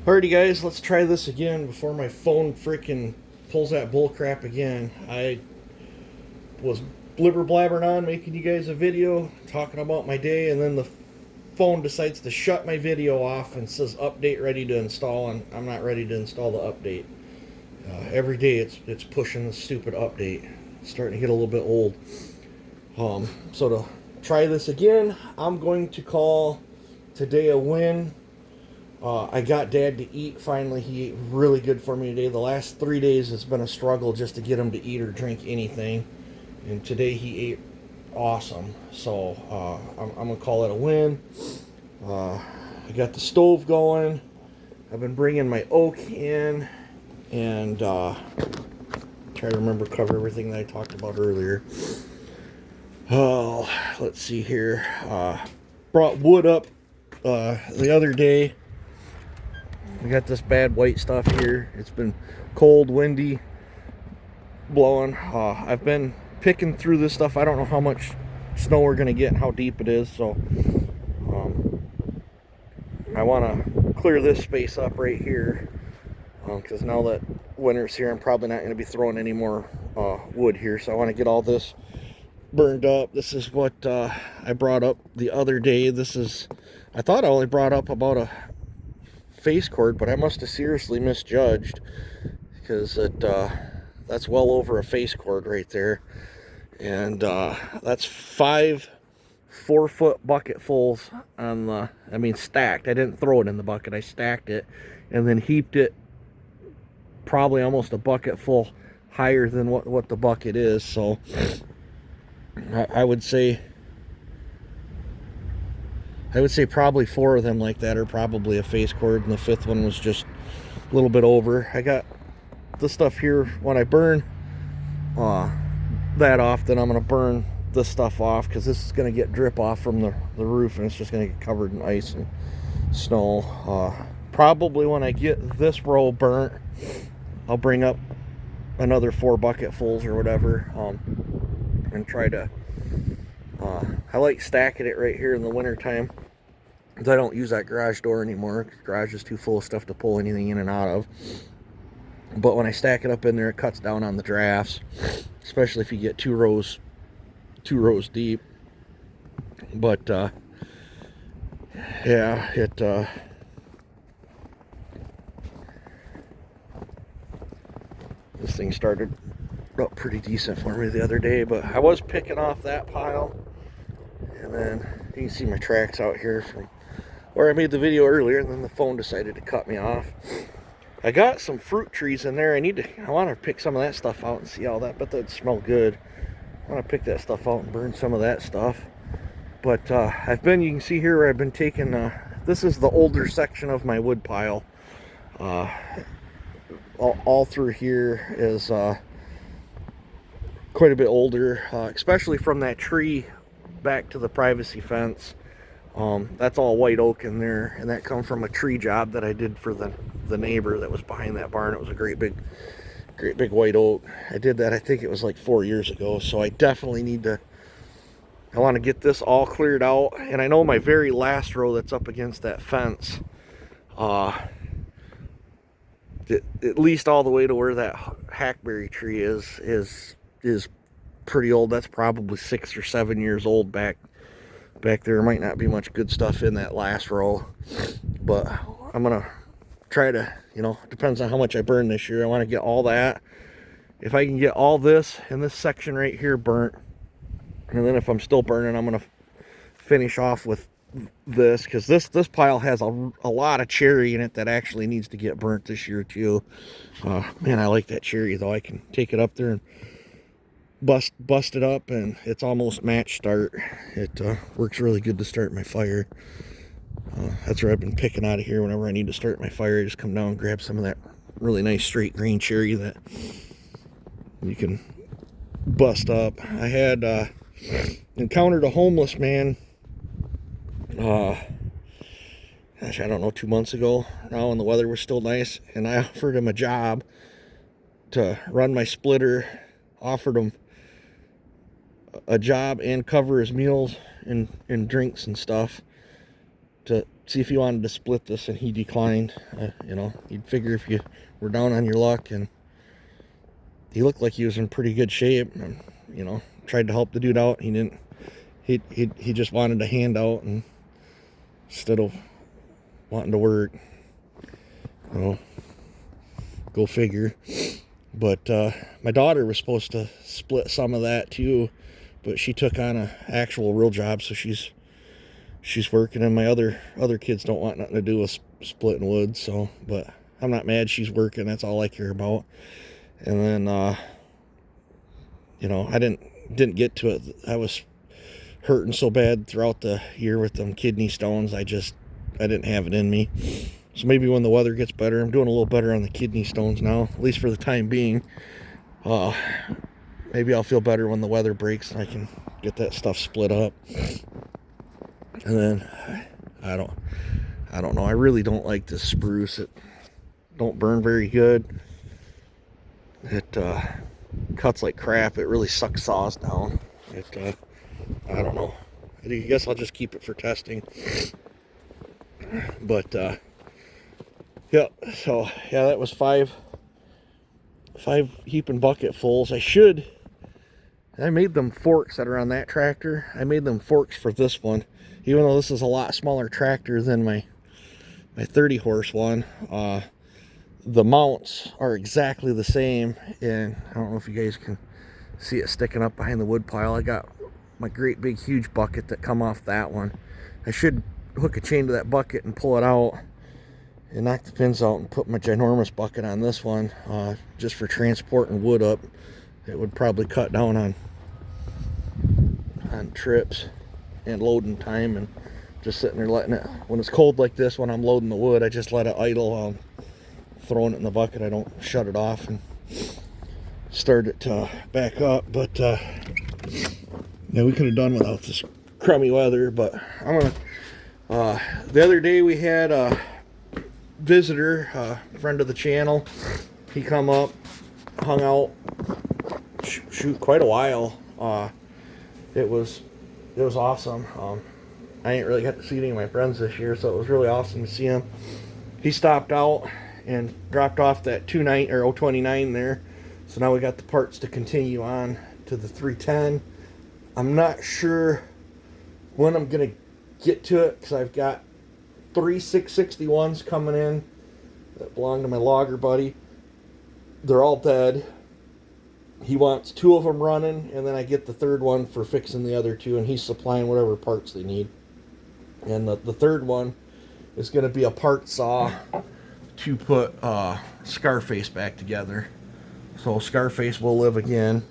Alrighty, guys, let's try this again before my phone freaking pulls that bull crap again. I was blibber blabbering on making you guys a video talking about my day, and then the phone decides to shut my video off and says update ready to install, and I'm not ready to install the update. Every day it's pushing the stupid update. It's starting to get a little bit old. So to try this again, I'm going to call today a win. I got Dad to eat finally. He ate really good for me today. The last 3 days it's been a struggle just to get him to eat or drink anything. And today he ate awesome. So I'm going to call it a win. I got the stove going. I've been bringing my oak in and try to remember cover everything that I talked about earlier. Oh, let's see here. Brought wood up the other day. We got this bad white stuff here. It's been cold, windy, blowing. I've been picking through this stuff. I don't know how much snow we're going to get and how deep it is. So I want to clear this space up right here. Because now that winter's here, I'm probably not going to be throwing any more wood here. So I want to get all this burned up. This is what I brought up the other day. I thought I only brought up about a face cord, but I must have seriously misjudged, because that's well over a face cord right there. And that's 5 4-foot bucketfuls on stacked. I didn't throw it in the bucket, I stacked it and then heaped it probably almost a bucket full higher than what the bucket is. So I would say probably 4 of them like that are probably a face cord, and the 5th one was just a little bit over. I got the stuff here. When I burn that off, then I'm going to burn this stuff off, because this is going to get drip off from the roof, and it's just going to get covered in ice and snow. Probably when I get this row burnt, I'll bring up another 4 bucketfuls or whatever, and try to I like stacking it right here in the winter time, because I don't use that garage door anymore. The garage is too full of stuff to pull anything in and out of. But when I stack it up in there, it cuts down on the drafts, especially if you get two rows deep. But yeah, this thing started up pretty decent for me the other day, but I was picking off that pile. And then you can see my tracks out here from where I made the video earlier, and then the phone decided to cut me off. I got some fruit trees in there. I want to pick some of that stuff out and see how that, but that'd smell good. I want to pick that stuff out and burn some of that stuff. But you can see here where I've been taking, this is the older section of my wood pile. All through here is quite a bit older, especially from that tree back to the privacy fence. That's all white oak in there, and that come from a tree job that I did for the neighbor that was behind that barn. It was a great big white oak. I did that, I think it was like 4 years ago. So I definitely I want to get this all cleared out. And I know my very last row that's up against that fence, at least all the way to where that hackberry tree is pretty old. That's probably 6 or 7 years old back there. Might not be much good stuff in that last row, but I'm gonna try to, depends on how much I burn this year. I want to get all that. If I can get all this in this section right here burnt, and then if I'm still burning, I'm gonna finish off with this, because this pile has a lot of cherry in it that actually needs to get burnt this year too. Man, I like that cherry though. I can take it up there and bust it up, and it's almost match start. It works really good to start my fire. That's where I've been picking out of here whenever I need to start my fire. I just come down and grab some of that really nice straight green cherry that you can bust up. I had encountered a homeless man, gosh, I don't know, 2 months ago now, and the weather was still nice, and I offered him a job to run my splitter. Offered him a job and cover his meals and drinks and stuff to see if he wanted to split this, and he declined. You know, you'd figure if you were down on your luck, and he looked like he was in pretty good shape. And, you know, tried to help the dude out. He didn't. He just wanted a handout, and instead of wanting to work. Well, go figure. But my daughter was supposed to split some of that too, but she took on a actual real job, so she's working, and my other kids don't want nothing to do with splitting wood. So, but I'm not mad. She's working. That's all I care about. And then, you know, I didn't get to it. I was hurting so bad throughout the year with them kidney stones. I didn't have it in me. So maybe when the weather gets better, I'm doing a little better on the kidney stones now, at least for the time being. Maybe I'll feel better when the weather breaks and I can get that stuff split up. And then I don't know. I really don't like this spruce. It don't burn very good. It cuts like crap. It really sucks saws down. I don't know. I guess I'll just keep it for testing. But yeah, so yeah, that was five heaping bucketfuls. I made them forks that are on that tractor. I made them forks for this one, even though this is a lot smaller tractor than my 30 horse one. The mounts are exactly the same, and I don't know if you guys can see it sticking up behind the wood pile. I got my great big huge bucket that come off that one. I should hook a chain to that bucket and pull it out and knock the pins out and put my ginormous bucket on this one, just for transporting wood up. It would probably cut down on trips and loading time, and just sitting there letting it, when it's cold like this, when I'm loading the wood, I just let it idle while I'm throwing it in the bucket. I don't shut it off and start it to back up. But yeah, we could have done without this crummy weather. But I'm gonna the other day we had a visitor, a friend of the channel. He come up, hung out, shoot quite a while. It was awesome. I ain't really got to see any of my friends this year, so it was really awesome to see him. He stopped out and dropped off that 029 there. So now we got the parts to continue on to the 310. I'm not sure when I'm gonna get to it, because I've got 3 661s coming in that belong to my logger buddy. They're all dead. He wants 2 of them running, and then I get the third one for fixing the other 2, and he's supplying whatever parts they need. And the third one is going to be a part saw to put Scarface back together. So Scarface will live again.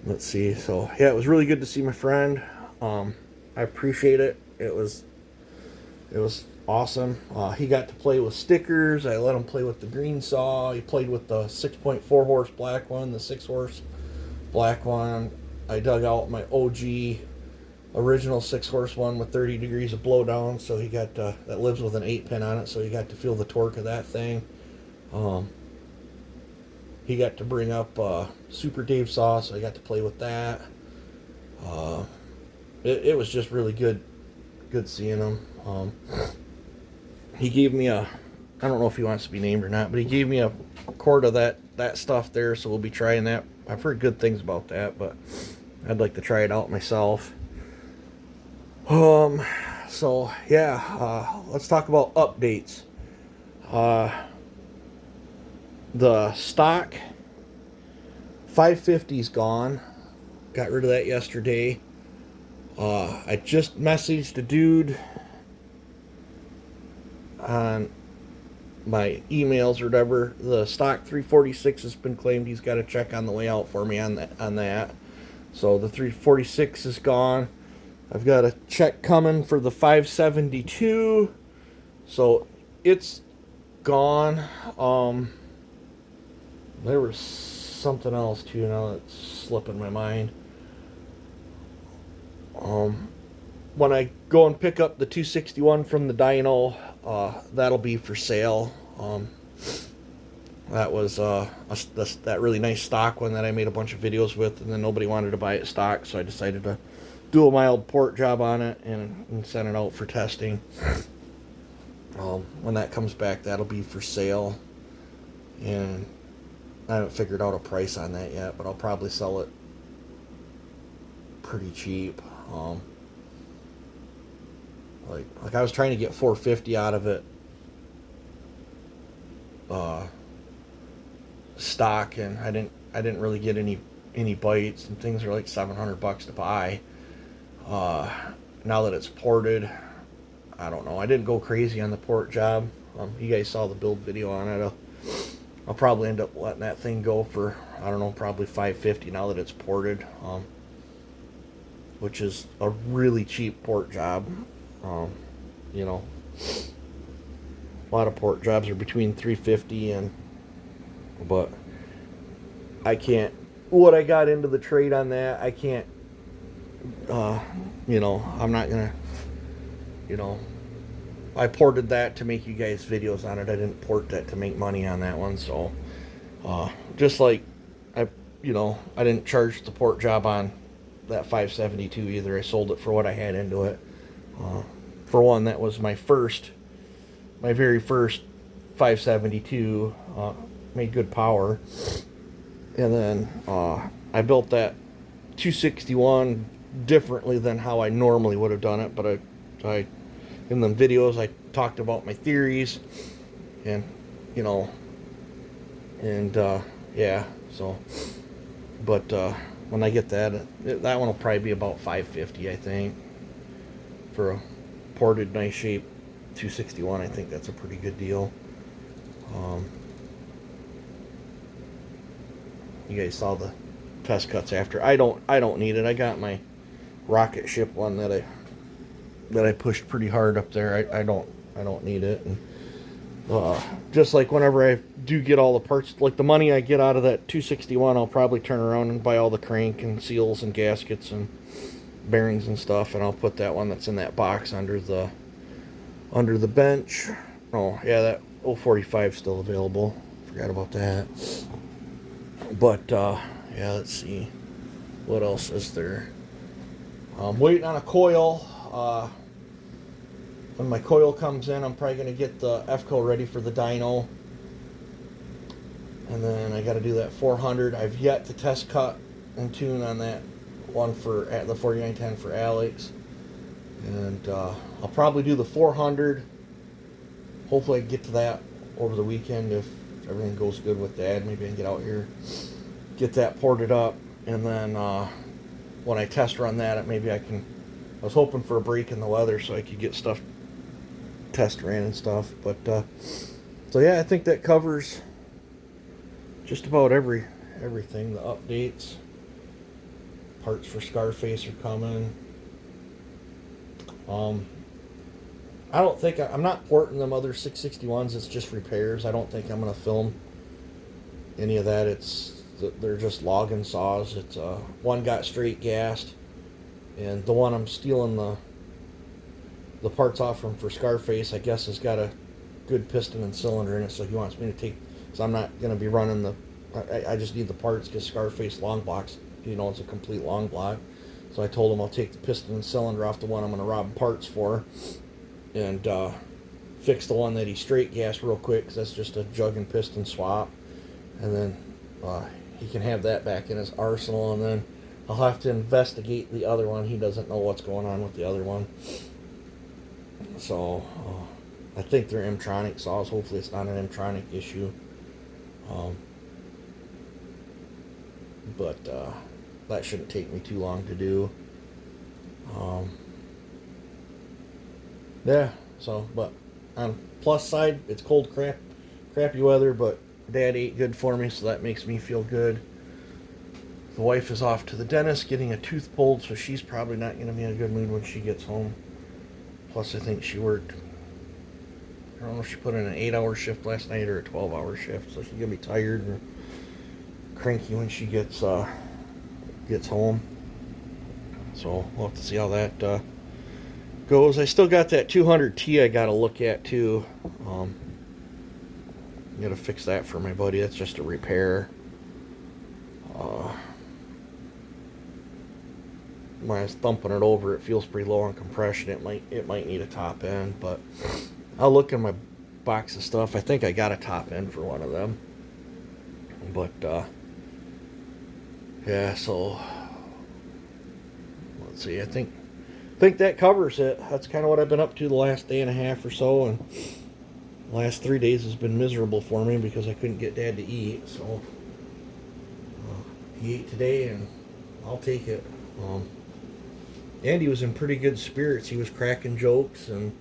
Let's see. So yeah, it was really good to see my friend. I appreciate it. It was awesome. He got to play with stickers. I let him play with the green saw. He played with the 6.4 horse black one, the 6 horse black one. I dug out my OG original 6 horse one with 30 degrees of blowdown, so he got that lives with an 8-pin on it, so he got to feel the torque of that thing. He got to bring up Super Dave saw, so I got to play with that. It was just really good seeing him. He gave me I don't know if he wants to be named or not, but he gave me a quart of that stuff there, so we'll be trying that. I've heard good things about that, but I'd like to try it out myself. So yeah, let's talk about updates. The stock 550's gone. Got rid of that yesterday. I just messaged a dude on my emails or whatever. The stock 346 has been claimed. He's got a check on the way out for me on that. So the 346 is gone. I've got a check coming for the 572. So it's gone. There was something else too now that's slipping my mind. When I go and pick up the 261 from the dyno, that'll be for sale. That was that really nice stock one that I made a bunch of videos with, and then nobody wanted to buy it stock, so I decided to do a mild port job on it and send it out for testing. When that comes back, that'll be for sale, and I haven't figured out a price on that yet, but I'll probably sell it pretty cheap. Like I was trying to get $450 out of it, stock, and I didn't really get any bites, and things are like $700 to buy. Now that it's ported, I don't know. I didn't go crazy on the port job. You guys saw the build video on it. I'll probably end up letting that thing go for, I don't know, probably $550 now that it's ported, which is a really cheap port job. You know, a lot of port jobs are between $350 but I can't. What I got into the trade on that, I can't. You know, I'm not gonna. You know, I ported that to make you guys videos on it. I didn't port that to make money on that one. So, just like I didn't charge the port job on that 572 either. I sold it for what I had into it. For one, that was my very first 572. Made good power, and then I built that 261 differently than how I normally would have done it. But I in the videos I talked about my theories, and yeah. So, but when I get that one will probably be about $550, I think, for a ported nice shape 261. I think that's a pretty good deal. You guys saw the test cuts after. I don't need it. I got my rocket ship one that I pushed pretty hard up there. I don't need it. And just like whenever I do get all the parts, like the money I get out of that 261, I'll probably turn around and buy all the crank and seals and gaskets and bearings and stuff, and I'll put that one that's in that box under the bench. Oh yeah, that 045 is still available. Forgot about that. But yeah, let's see what else is there. I'm waiting on a coil. When my coil comes in, I'm probably going to get the FCO ready for the dyno, and then I got to do that 400. I've yet to test cut and tune on that one for the 4910 for Alex, and I'll probably do the 400. Hopefully I can get to that over the weekend if everything goes good with Dad. Maybe I can get out here, get that ported up, and then when I test run that, maybe I was hoping for a break in the weather so I could get stuff test ran and stuff. But so yeah, I think that covers just about everything. The updates, parts for Scarface are coming. I don't think I'm not porting them other 661s. It's just repairs. I don't think I'm gonna film any of that. They're just logging saws. It's one got straight gassed, and the one I'm stealing the parts off from for Scarface, I guess, has got a good piston and cylinder in it. So he wants me to take. So I'm not gonna be running I just need the parts because Scarface long blocks. It's a complete long block. So I told him I'll take the piston and cylinder off the one I'm gonna rob parts for, and fix the one that he straight gassed real quick, because that's just a jug and piston swap, and then he can have that back in his arsenal, and then I'll have to investigate the other one. He doesn't know what's going on with the other one, so I think they're M-tronic saws. Hopefully it's not an M-tronic issue, but that shouldn't take me too long to do. Yeah, so, but on plus side, it's cold crappy weather, but Dad ate good for me, so that makes me feel good. The wife is off to the dentist getting a tooth pulled, so she's probably not going to be in a good mood when she gets home. Plus, I think she worked, I don't know if she put in an 8-hour shift last night or a 12-hour shift, so she's going to be tired and cranky when she gets home. So we'll have to see how that goes. I still got that 200T I got to look at too. Got to fix that for my buddy. That's just a repair. when I was thumping it over, it feels pretty low on compression. It might need a top end, but I'll look in my box of stuff. I think I got a top end for one of them. But yeah, so let's see. I think that covers it. That's kind of what I've been up to the last day and a half or so, and the last 3 days has been miserable for me because I couldn't get Dad to eat. So he ate today, and I'll take it. Andy was in pretty good spirits. He was cracking jokes and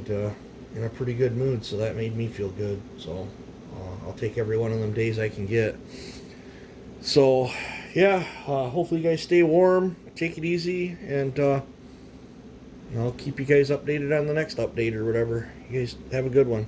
in a pretty good mood, so that made me feel good. So I'll take every one of them days I can get. So yeah, hopefully you guys stay warm, take it easy, and I'll keep you guys updated on the next update or whatever. You guys have a good one.